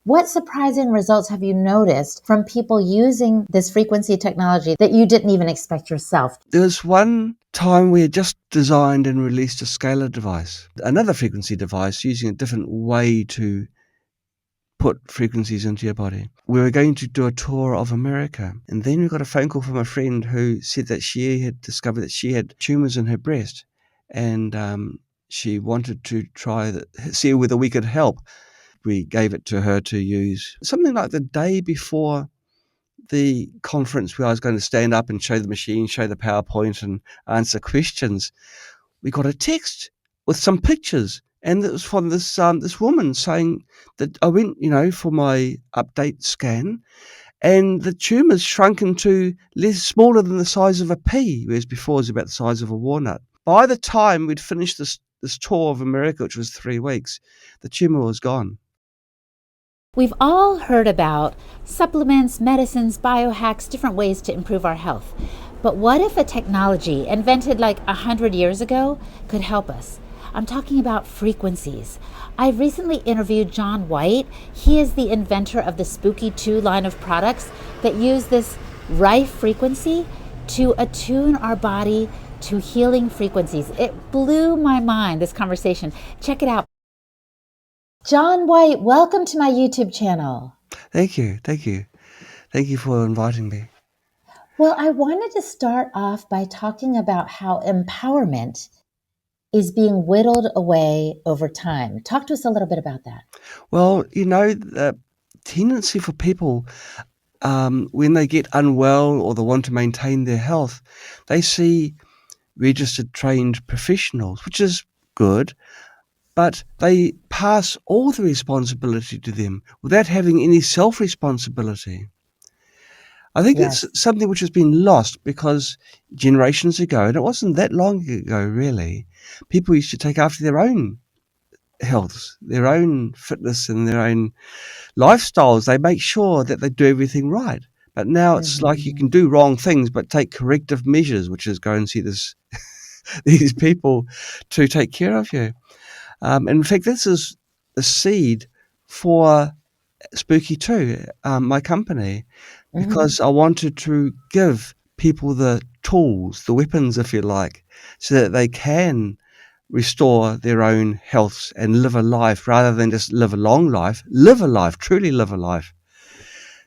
What surprising results have you noticed from people using this frequency technology that you didn't even expect yourself? There was one time we had just designed and released a scalar device, another frequency device using a different way to put frequencies into your body. We were going to do a tour of America, and then we got a phone call from a friend who said that she had discovered that she had tumors in her breast, and she wanted to see whether we could help. We gave it to her to use something like the day before the conference where I was going to stand up and show the machine, show the PowerPoint and answer questions. We got a text with some pictures, and it was from this woman saying that I went, for my update scan, and the tumours shrunk into smaller than the size of a pea, whereas before it was about the size of a walnut. By the time we'd finished this tour of America, which was 3 weeks, the tumour was gone. We've all heard about supplements, medicines, biohacks, different ways to improve our health. But what if a technology invented like 100 years ago could help us? I'm talking about frequencies. I recently interviewed John White. He is the inventor of the Spooky 2 line of products that use this Rife frequency to attune our body to healing frequencies. It blew my mind, this conversation. Check it out. John White, welcome to my YouTube channel. Thank you. Thank you for inviting me. Well, I wanted to start off by talking about how empowerment is being whittled away over time. Talk to us a little bit about that. Well, the tendency for people when they get unwell or they want to maintain their health, they see registered trained professionals, which is good, but they pass all the responsibility to them without having any self-responsibility. I think Yes. it's something which has been lost because generations ago, and it wasn't that long ago really, people used to take after their own health, their own fitness and their own lifestyles. They make sure that they do everything right. But now it's like you can do wrong things but take corrective measures, which is go and see these people to take care of you. And in fact, this is the seed for Spooky 2, my company, because I wanted to give people the tools, the weapons, if you like, so that they can restore their own health and live a life rather than just live a long life, truly live a life.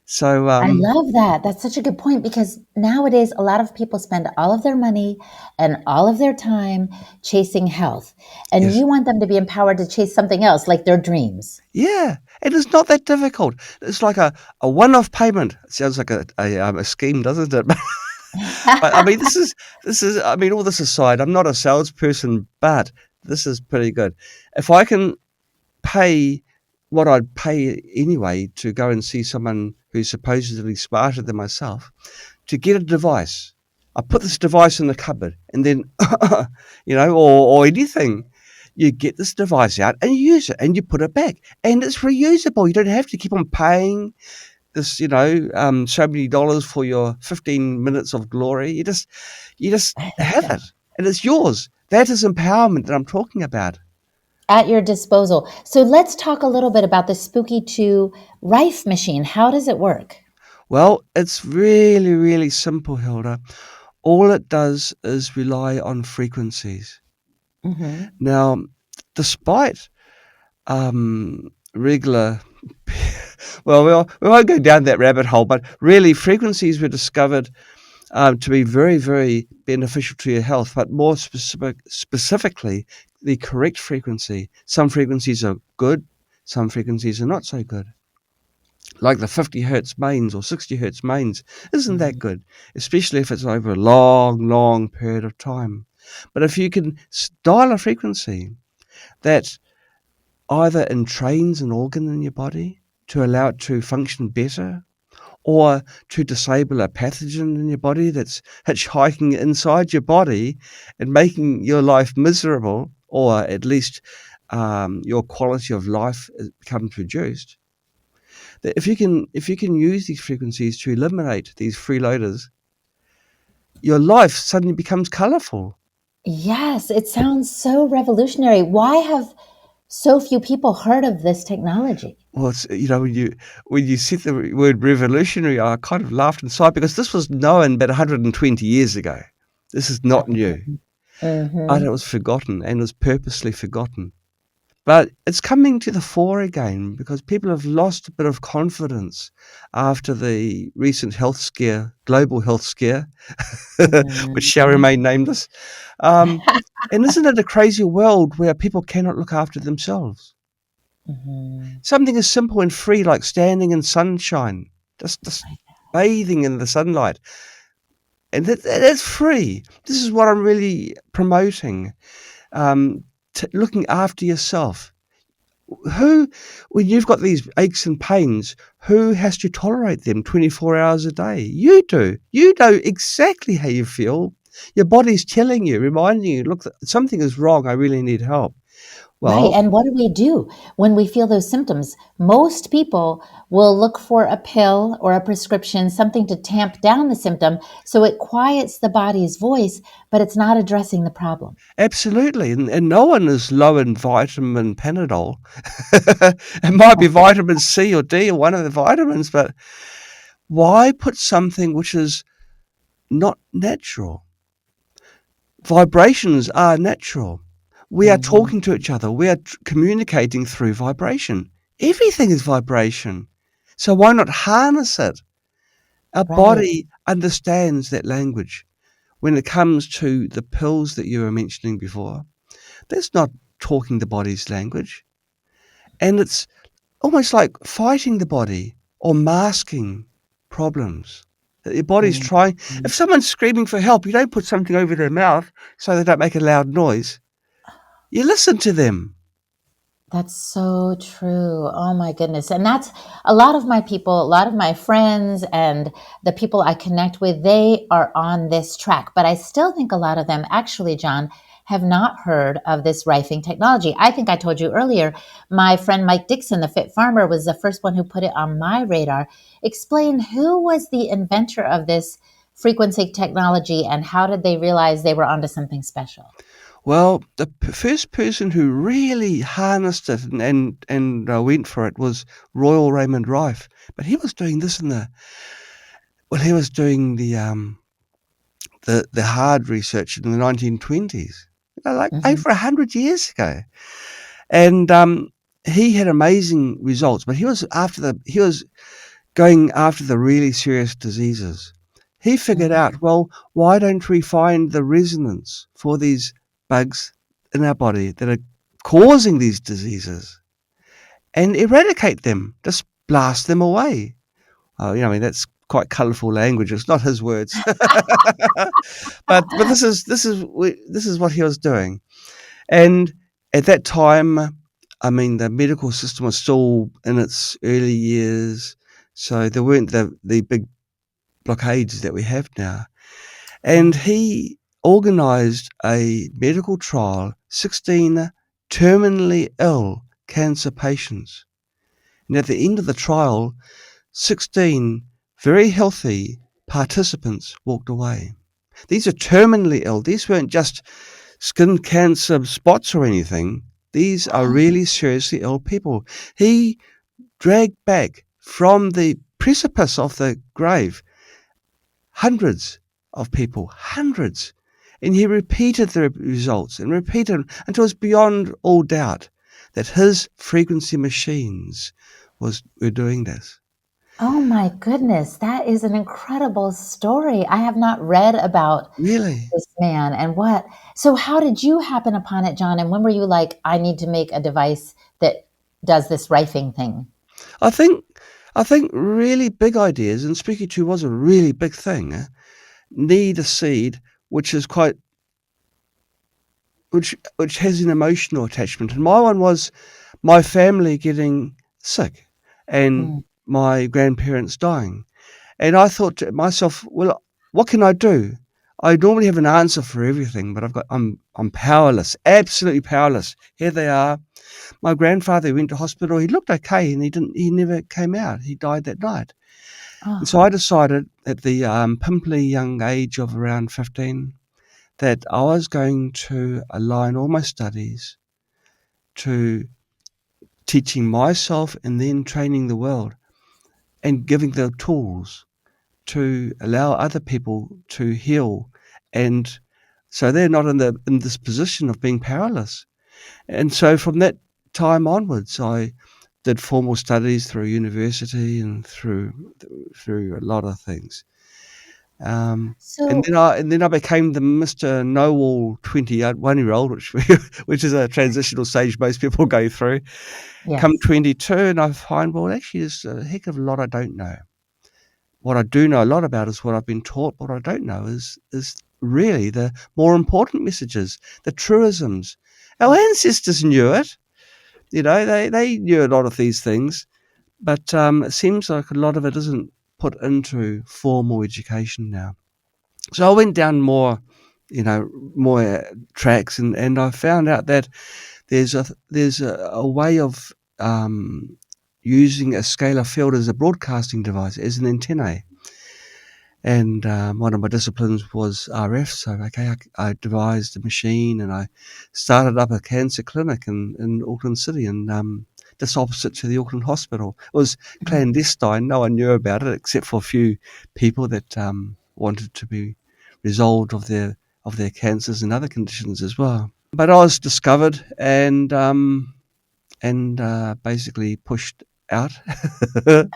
So, I love that. That's such a good point because nowadays a lot of people spend all of their money and all of their time chasing health. And yes. you want them to be empowered to chase something else, like their dreams. Yeah, and it's not that difficult. It's like a one-off payment. It sounds like a scheme, doesn't it? But I mean, this is. I mean, all this aside, I'm not a salesperson, but this is pretty good. If I can pay what I'd pay anyway to go and see someone who's supposedly smarter than myself to get a device, I put this device in the cupboard, and then or anything. You get this device out and you use it and you put it back and it's reusable. You don't have to keep on paying this, so many dollars for your 15 minutes of glory. You just have it and it's yours. That is empowerment that I'm talking about. At your disposal. So let's talk a little bit about the Spooky 2 Rife machine. How does it work? Well, it's really, really simple, Hilda. All it does is rely on frequencies. Now, despite regular well, we won't go down that rabbit hole, but really frequencies were discovered to be very, very beneficial to your health, but more specifically, the correct frequency. Some frequencies are good, some frequencies are not so good. Like the 50 hertz mains or 60 hertz mains isn't that good, especially if it's over a long, long period of time. But if you can dial a frequency that either entrains an organ in your body to allow it to function better, or to disable a pathogen in your body that's hitchhiking inside your body and making your life miserable, or at least your quality of life becomes reduced. That if you can use these frequencies to eliminate these freeloaders, your life suddenly becomes colorful. Yes, it sounds so revolutionary. Why have So few people heard of this technology. Well, it's, when you said the word revolutionary, I kind of laughed inside because this was known about 120 years ago. This is not new, but Mm-hmm. it was forgotten and was purposely forgotten. But it's coming to the fore again because people have lost a bit of confidence after the recent health scare, global health scare, which shall Mm-hmm. remain nameless. Um, and isn't it a crazy world where people cannot look after themselves? Mm-hmm. Something as simple and free like standing in sunshine, just bathing in the sunlight, and that's free. This is what I'm really promoting. Um, Looking after yourself. Who, when you've got these aches and pains, who has to tolerate them 24 hours a day? You do. You know exactly how you feel. Your body's telling you, reminding you, look, something is wrong. I really need help. Right. Well, And what do we do when we feel those symptoms? Most people will look for a pill or a prescription, something to tamp down the symptom so it quiets the body's voice, but it's not addressing the problem. absolutely. And no one is low in vitamin Panadol. It might be vitamin C or D or one of the vitamins, but why put something which is not natural? Vibrations are natural. We are Hmm. talking to each other. We are communicating through vibration. Everything is vibration. So why not harness it? Our Right. body understands that language. When it comes to the pills that you were mentioning before, that's not talking the body's language. And it's almost like fighting the body or masking problems. Your body's Mhm. trying. If someone's screaming for help, you don't put something over their mouth so they don't make a loud noise. You listen to them. That's so true. Oh my goodness. And that's a lot of my people, a lot of my friends and the people I connect with, they are on this track. But I still think a lot of them, actually, John, have not heard of this rifing technology. I think I told you earlier, my friend Mike Dixon, the fit farmer, was the first one who put it on my radar. Explain who was the inventor of this frequency technology and how did they realize they were onto something special? Well, the first person who really harnessed it and went for it was Royal Raymond Rife. But he was doing this he was doing the hard research in the 1920s, like Hmm. over 100 years ago. And he had amazing results, but he was going after the really serious diseases. He figured out, well, why don't we find the resonance for these bugs in our body that are causing these diseases and eradicate them, just blast them away? I mean, that's quite colourful language. It's not his words, but this is what he was doing. And at that time, I mean, the medical system was still in its early years, so there weren't the big blockades that we have now. And Right. he organised a medical trial, 16 terminally ill cancer patients. And at the end of the trial, 16 very healthy participants walked away. These are terminally ill. These weren't just skin cancer spots or anything. These are really seriously ill people. He dragged back from the precipice of the grave hundreds of people, hundreds. And he repeated the results and repeated until it was beyond all doubt that his frequency machines were doing this. Oh my goodness, that is an incredible story. I have not read about Really, this man and what. So, how did you happen upon it, John? And when were you like, I need to make a device that does this rifing thing? I think I think really big ideas, and Speaking to was a really big thing. Need a seed which is quite which has an emotional attachment. And my one was my family getting sick and Mm. my grandparents dying. And I thought to myself, well, what can I do? I normally have an answer for everything, but I'm powerless, absolutely powerless. Here they are. My grandfather went to hospital. He looked okay, and he never came out. He died that night. And so Oh, I decided at the pimply young age of around 15 that I was going to align all my studies to teaching myself and then training the world and giving the tools to allow other people to heal, and so they're not in this position of being powerless. And so from that time onwards, I did formal studies through university and through a lot of things. So, And then I became the Mr. Know-all 21-year-old, which is a transitional stage most people go through. Come yes. 22, and I find, well, actually, there's a heck of a lot I don't know. What I do know a lot about is what I've been taught. What I don't know is really the more important messages, the truisms. Our ancestors knew it. They knew a lot of these things, but it seems like a lot of it isn't put into formal education now. So I went down more tracks, and I found out that there's a way of using a scalar field as a broadcasting device, as an antenna. And one of my disciplines was RF. So, okay, I devised a machine, and I started up a cancer clinic in Auckland City, and just opposite to the Auckland Hospital. It was clandestine. No one knew about it except for a few people that wanted to be resolved of their cancers and other conditions as well. But I was discovered and basically pushed out.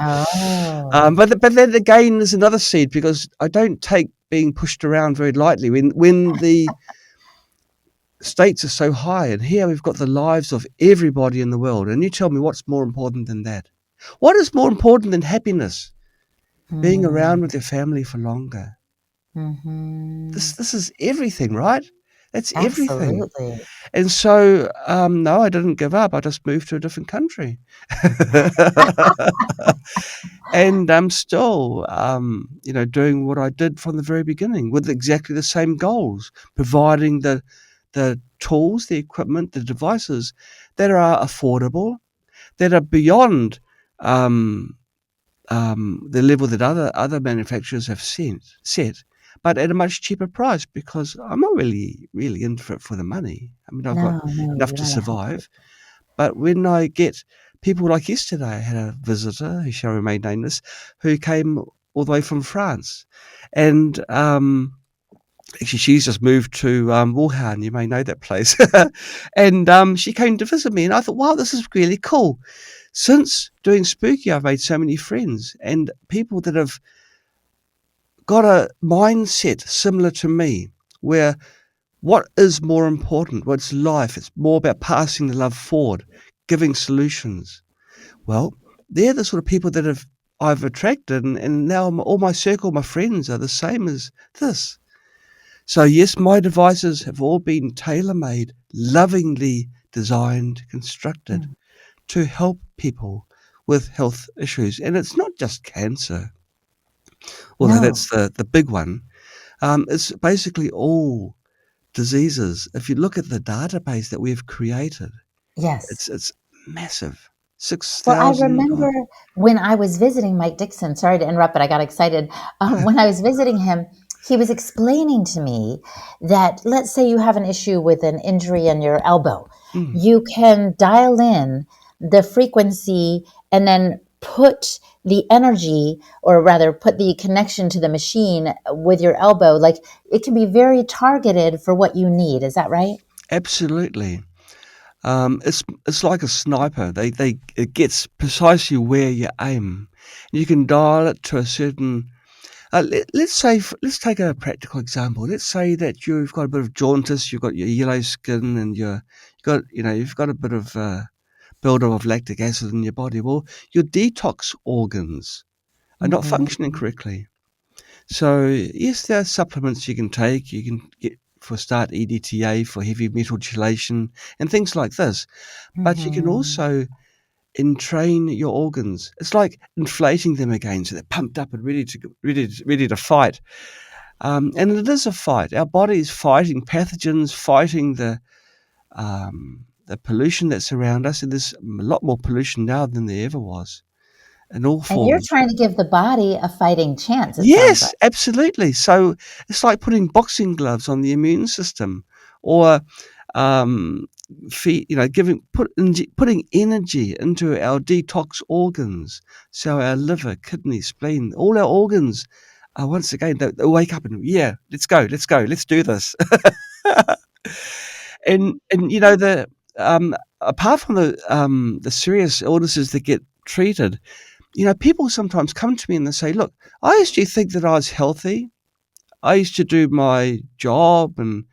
Oh. But then again, there's another seed, because I don't take being pushed around very lightly. When the stakes are so high, and here we've got the lives of everybody in the world, and you tell me what's more important than that? What is more important than happiness? Being around Mm, with your family for longer. hmm. This is everything, right? That's everything. Absolutely. And so, no, I didn't give up. I just moved to a different country. And I'm still, doing what I did from the very beginning with exactly the same goals, providing the tools, the equipment, the devices that are affordable, that are beyond um, the level that other manufacturers have set, but at a much cheaper price, because I'm not really in for the money. I mean, I've got No, no, enough you to want to help survive. people. But when I get people like yesterday, I had a visitor who shall remain nameless, who came all the way from France, and actually she's just moved to Wuhan. You may know that place, and she came to visit me, and I thought, wow, this is really cool. Since doing Spooky, I've made so many friends and people that have got a mindset similar to me, where what is more important? Well, it's life. It's more about passing the love forward, giving solutions. Well, they're the sort of people that I've attracted, and now all my circle, my friends, are the same as this. So yes, my devices have all been tailor-made, lovingly designed, constructed Mm. to help people with health issues. And it's not just cancer, although No. that's the big one. It's basically all diseases. If you look at the database that we've created, Yes. it's massive. Well, I 6,000 remember when I was visiting Mike Dixon, sorry to interrupt, but I got excited. When I was visiting him, he was explaining to me that, let's say you have an issue with an injury in your elbow, mm, you can dial in the frequency and then put the energy, or rather put the connection to the machine with your elbow. Like, it can be very targeted for what you need. Is that right? absolutely. It's like a sniper. It gets precisely where you aim. You can dial it to a certain. Let's take a practical example. Let's say that you've got a bit of jaundice, you've got your yellow skin, and you've got a bit of buildup of lactic acid in your body. Well, your detox organs are not functioning Hmm. correctly. So yes, there are supplements you can take. You can get for start EDTA for heavy metal chelation and things like this. But you can Hmm. also entrain your organs. It's like inflating them again, so they're pumped up and ready to fight. And it is a fight. Our body is fighting pathogens, fighting the pollution that's around us, and there's a lot more pollution now than there ever was in all And you're forms. trying to give the body a fighting chance, it sounds like. Yes, absolutely. So it's like putting boxing gloves on the immune system, or putting energy into our detox organs. So our liver, kidney, spleen, all our organs are once again they wake up and let's go, let's do this. and the apart from the serious illnesses that get treated, people sometimes come to me and they say, "Look, I used to think that I was healthy. I used to do my job and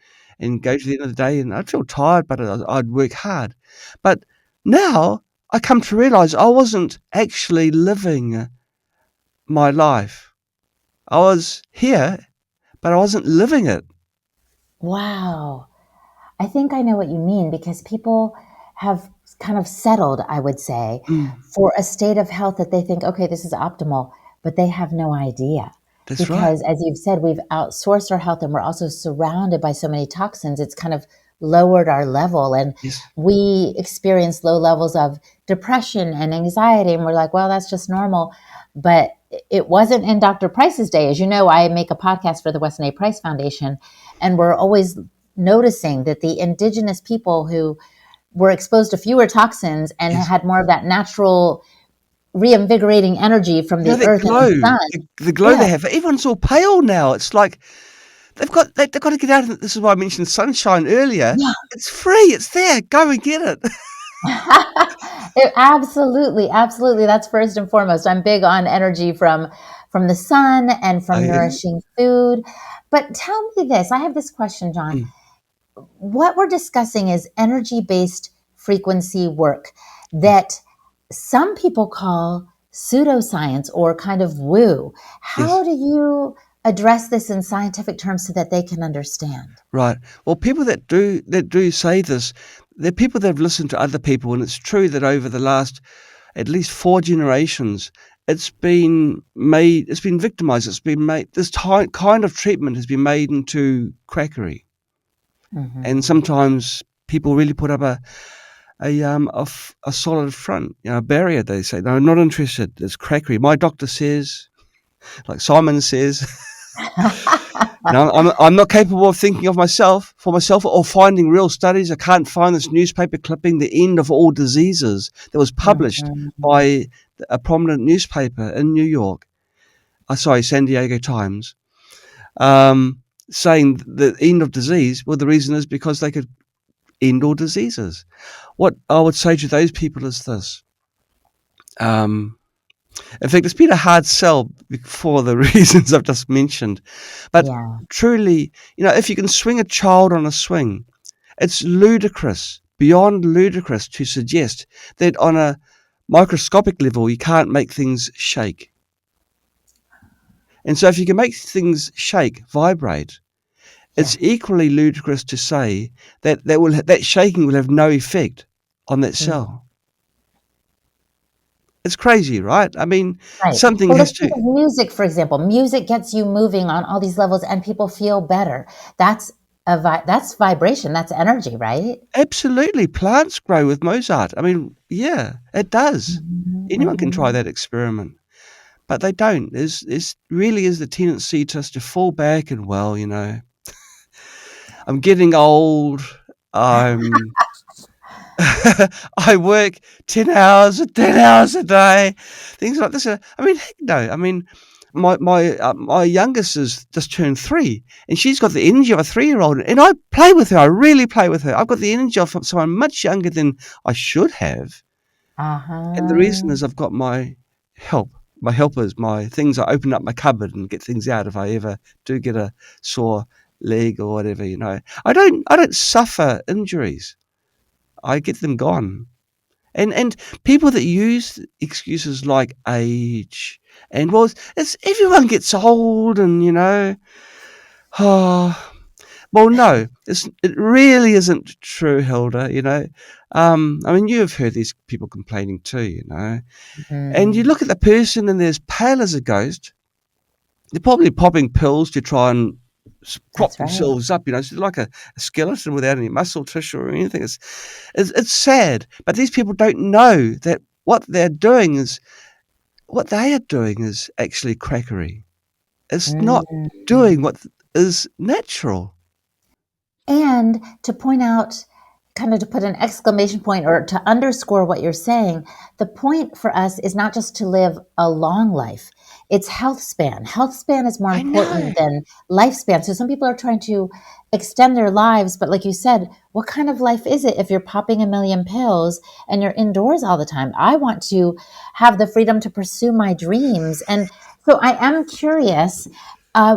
go to the end of the day, and I'd feel tired, but I'd work hard. But now I come to realize I wasn't actually living my life. I was here, but I wasn't living it." Wow. I think I know what you mean, because people have kind of settled, I would say, Mm, for a state of health that they think, okay, this is optimal, but they have no idea. that's right. Because as you've said, we've outsourced our health and we're also surrounded by so many toxins. It's kind of lowered our level, and Yes. we experience low levels of depression and anxiety. And we're like, well, that's just normal. But it wasn't in Dr. Price's day. As you know, I make a podcast for the Weston A. Price Foundation, and we're always noticing that the indigenous people who were exposed to fewer toxins and Yes. had more of that natural reinvigorating energy from the That earth and glow, the sun. the glow Yeah. they have. Everyone's all pale now. It's like they've got to get out of. This is why I mentioned sunshine earlier. Yeah. It's free. It's there. Go and get it. Absolutely, absolutely. That's first and foremost. I'm big on energy from the sun and I from hear you. nourishing food. But tell me this. I have this question, John. Mm, What we're discussing is energy-based frequency work yes. that some people call pseudoscience or kind of woo. How Yes. do you address this in scientific terms so that they can understand? Right. Well, people that do say this, they're people that have listened to other people, and it's true that over the last at least 4 generations, it's been victimized. It's been made. This kind of treatment has been made into quackery, and Mm-hmm. sometimes people really put up a solid front, a barrier. They say, "No, I'm not interested. It's quackery." My doctor says, like Simon says. No, I'm not capable of thinking of myself for myself or finding real studies. I can't find this newspaper clipping, "The End of All Diseases," that was published Mm-hmm. by a prominent newspaper in New York. Sorry, San Diego Times, um, saying the end of disease. Well, the reason is because they could end all diseases. What I would say to those people is this. Um, in fact, it's been a hard sell for the reasons I've just mentioned. But Yeah. truly, if you can swing a child on a swing, it's ludicrous, beyond ludicrous, to suggest that on a microscopic level you can't make things shake. And so if you can make things shake, vibrate, it's Yeah. equally ludicrous to say that shaking will have no effect on that Mm. cell. It's crazy, right? I mean, Right. something Well, has let's think to. of music, for example. Music gets you moving on all these levels, and people feel better. That's that's vibration. That's energy, right? Absolutely, plants grow with Mozart. I mean, yeah, it does. Hmm. Anyone can try Hmm. that experiment. But they don't. There's really is the tendency just to fall back and, well, I'm getting old. I'm I work 10 hours a day. Things like this. I mean, heck no. I mean, my youngest has just turned 3, and she's got the energy of a 3-year-old, and I play with her. I really play with her. I've got the energy of someone much younger than I should have. And the reason Uh-huh. is I've got help, my helpers, my things. I open up my cupboard and get things out if I ever do get a sore leg or whatever. I don't suffer injuries. I get them gone. And people that use excuses like age and, well, it's everyone gets old, and oh, well, no, it really isn't true, Hilda. I mean, you have heard these people complaining too. And you Hmm. look at the person and they're as pale as a ghost. They're probably popping pills to try and prop That's right. themselves up. It's like a skeleton without any muscle tissue or anything. It's sad, but these people don't know that what they are doing is actually quackery. It's not doing Mm. what is natural. And to point out kind of to put an exclamation point or to underscore what you're saying, the point for us is not just to live a long life. It's health span. Health span is more I know. important than lifespan. So some people are trying to extend their lives, but like you said, what kind of life is it if you're popping a million pills and you're indoors all the time? I want to have the freedom to pursue my dreams. And so I am curious,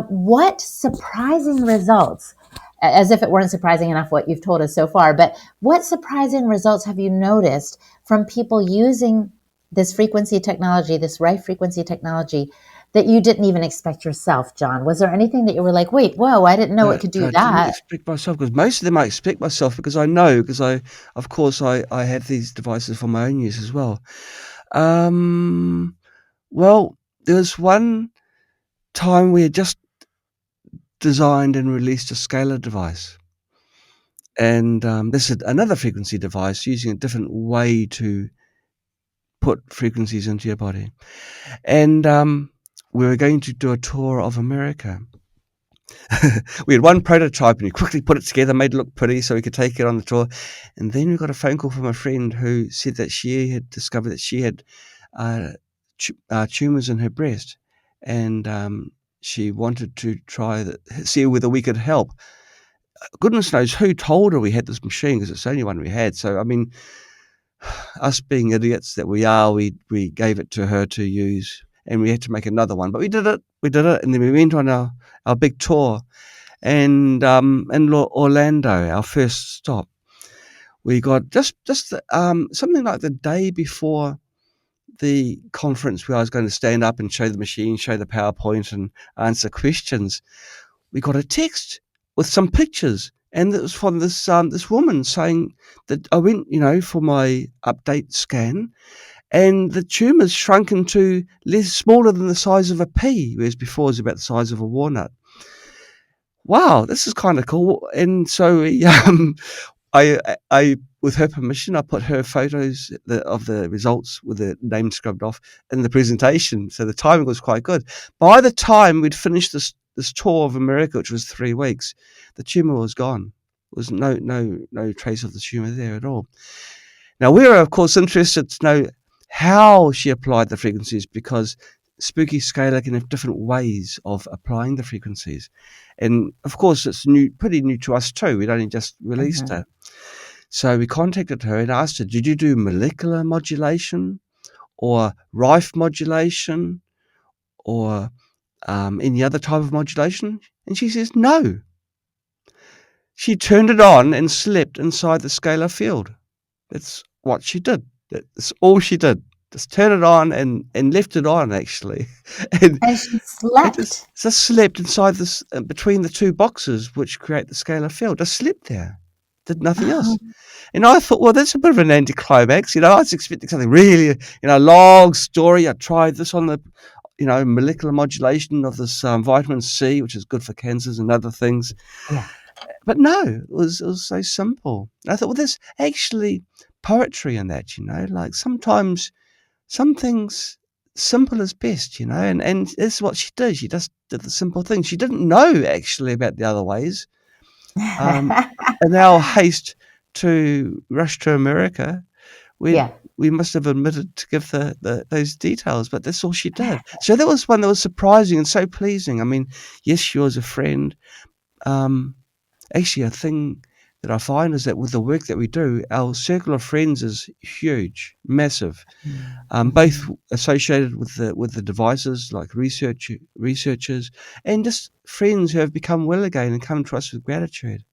what surprising results, as if it weren't surprising enough what you've told us so far, but what surprising results have you noticed from people using this frequency technology, this Rife frequency technology, that you didn't even expect yourself, John? Was there anything that you were like, wait, whoa, I didn't know it could That do I didn't that? expect myself, because most of them I expect myself because I know, because of course, I have these devices for my own use as well. Um, well, there was one time we had just designed and released a scalar device, and this is another frequency device using a different way to put frequencies into your body. And we were going to do a tour of America. We had one prototype, and we quickly put it together, made it look pretty so we could take it on the tour. And then we got a phone call from a friend who said that she had discovered that she had tumors in her breast, and she wanted to see whether we could help. Goodness knows who told her we had this machine, because it's the only one we had. So, I mean, us being idiots that we are, we gave it to her to use, and we had to make another one. But we did it. We did it, and then we went on our big tour. And in Orlando, our first stop, we got just something like the day before the conference where I was going to stand up and show the machine, show the PowerPoint, and answer questions. We got a text with some pictures, and it was from this woman saying that I went, for my update scan, and the tumours shrunk into smaller than the size of a pea, whereas before it was about the size of a walnut. Wow, this is kind of cool. And so I, with her permission, I put her photos of the results with the name scrubbed off in the presentation. So the timing was quite good. By the time we'd finished this tour of America, which was 3 weeks, the tumor was gone. There was no trace of the tumor there at all. Now, we were, of course, interested to know how she applied the frequencies, because spooky scalar can have different ways of applying the frequencies. And, of course, it's pretty new to us too. We'd only just released Mhm. it. So we contacted her and asked her, did you do molecular modulation or Rife modulation or any other type of modulation? And she says, no. She turned it on and slept inside the scalar field. That's what she did. That's all she did. Just turn it on and left it on, actually. and And she and just, slept. just slept inside this, between the two boxes which create the scalar field. Just slept there. Did nothing else. And I thought, well, that's a bit of an anticlimax. I was expecting something really, long story. I tried this on the, molecular modulation of this vitamin C, which is good for cancers and other things. Yeah. But no, it was so simple. I thought, well, there's actually poetry in that, like sometimes some things simple is best, and this is what she did. She just did the simple thing. She didn't know actually about the other ways. Um, in our haste to rush to America, we Yeah. we must have omitted to give those details, but that's all she did. So that was one that was surprising and so pleasing. I mean, yes, she was a friend. Um, Actually, a thing that I find is that with the work that we do, our circle of friends is huge, massive. Both Mhm. associated with the devices, like researchers, and just friends who have become well again and come to us with gratitude.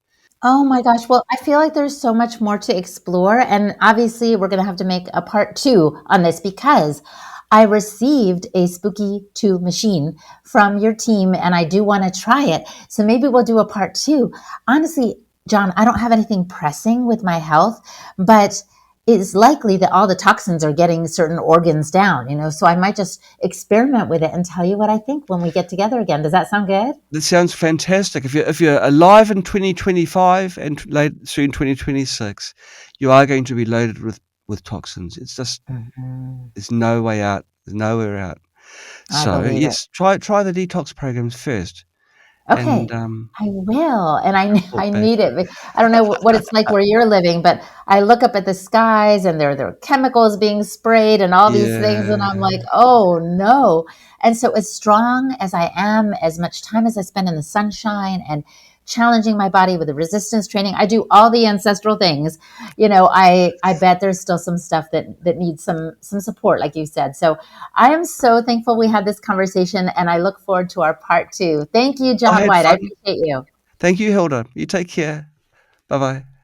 Oh my gosh. Well, I feel like there's so much more to explore. And obviously, we're going to have to make a part two on this because I received a Spooky 2 machine from your team and I do want to try it. So maybe we'll do a part two. Honestly, John, I don't have anything pressing with my health, but it's likely that all the toxins are getting certain organs down, so I might just experiment with it and tell you what I think when we get together again. Does that sound good? That sounds fantastic. If you're alive in 2025 and soon 2026, you are going to be loaded with toxins. It's just Mhm. there's no way out. There's nowhere out. I So believe it. yes, try the detox programs first, Okay, and I will, and report I back. need it. I don't know what it's like where you're living, but I look up at the skies and there are chemicals being sprayed and all these things, and I'm like, Yeah. oh no. And so, as strong as I am, as much time as I spend in the sunshine and challenging my body with the resistance training, I do all the ancestral things. I bet there's still some stuff that needs some support, like you said. So I am so thankful we had this conversation, and I look forward to our part two. Thank you, I John had White. I fun. appreciate you. Thank you, Hilda. You take care. Bye bye.